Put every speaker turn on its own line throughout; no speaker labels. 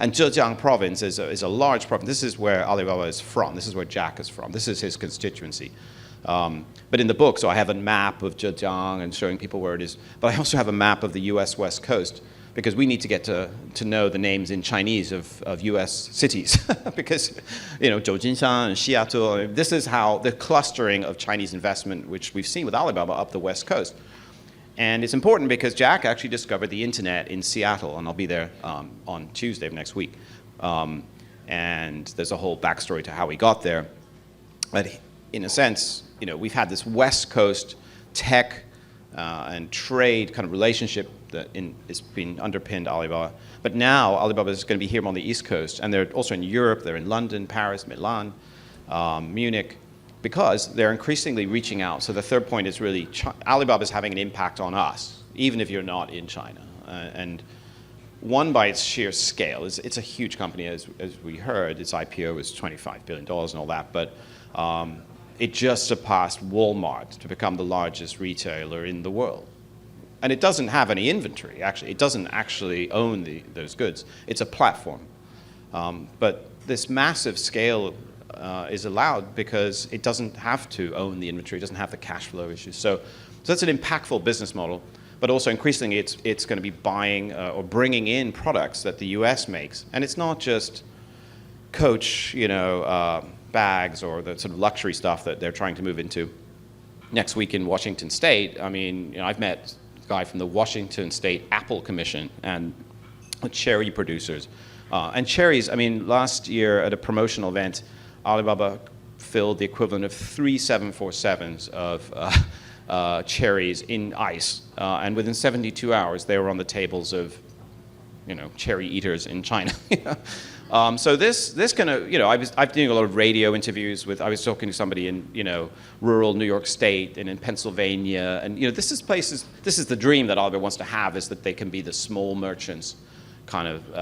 And Zhejiang province is a large province. This is where Alibaba is from. This is where Jack is from. This is his constituency. But in the book, so I have a map of Zhejiang and showing people where it is. But I also have a map of the U.S. West Coast, because we need to get to know the names in Chinese of U.S. cities. Because, Zhoujinshan and Seattle, this is how the clustering of Chinese investment, which we've seen with Alibaba up the West Coast. And it's important because Jack actually discovered the internet in Seattle, and I'll be there on Tuesday of next week. And there's a whole backstory to how he got there. But in a sense, we've had this West Coast tech and trade kind of relationship that is being underpinned Alibaba. But now Alibaba is going to be here on the East Coast, and they're also in Europe. They're in London, Paris, Milan, Munich, because they're increasingly reaching out. So the third point is really Alibaba is having an impact on us, even if you're not in China. And one, by its sheer scale, it's a huge company, as we heard. Its IPO was $25 billion and all that, but it just surpassed Walmart to become the largest retailer in the world. And it doesn't have any inventory, actually. It doesn't actually own those goods. It's a platform. But this massive scale is allowed because it doesn't have to own the inventory. It doesn't have the cash flow issues. So that's an impactful business model. But also increasingly, it's going to be buying or bringing in products that the US makes. And it's not just Coach, bags or the sort of luxury stuff that they're trying to move into. Next week in Washington State, I've met a guy from the Washington State Apple Commission and cherry producers. And cherries, last year at a promotional event, Alibaba filled the equivalent of 3 747s of cherries in ice. And within 72 hours, they were on the tables of, cherry eaters in China. So this kind of, I've doing a lot of radio interviews I was talking to somebody in, rural New York State and in Pennsylvania. And, this is the dream that Alibaba wants to have, is that they can be the small merchants kind of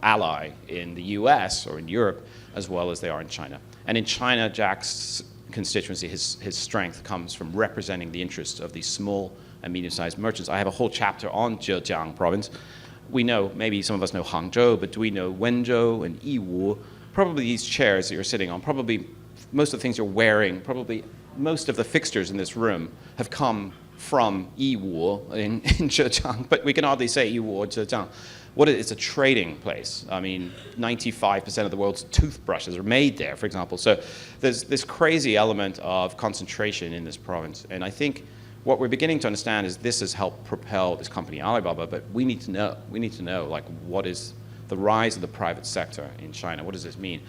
ally in the US or in Europe, as well as they are in China. And in China, Jack's constituency, his strength comes from representing the interests of these small and medium-sized merchants. I have a whole chapter on Zhejiang province. We know, maybe some of us know Hangzhou, but do we know Wenzhou and Yiwu? Probably these chairs that you're sitting on, probably most of the things you're wearing, probably most of the fixtures in this room have come from Yiwu in Zhejiang, but we can hardly say Yiwu or Zhejiang. It's a trading place. 95% of the world's toothbrushes are made there, for example. So there's this crazy element of concentration in this province. And I think what we're beginning to understand is this has helped propel this company Alibaba, but we need to know, what is the rise of the private sector in China? What does this mean?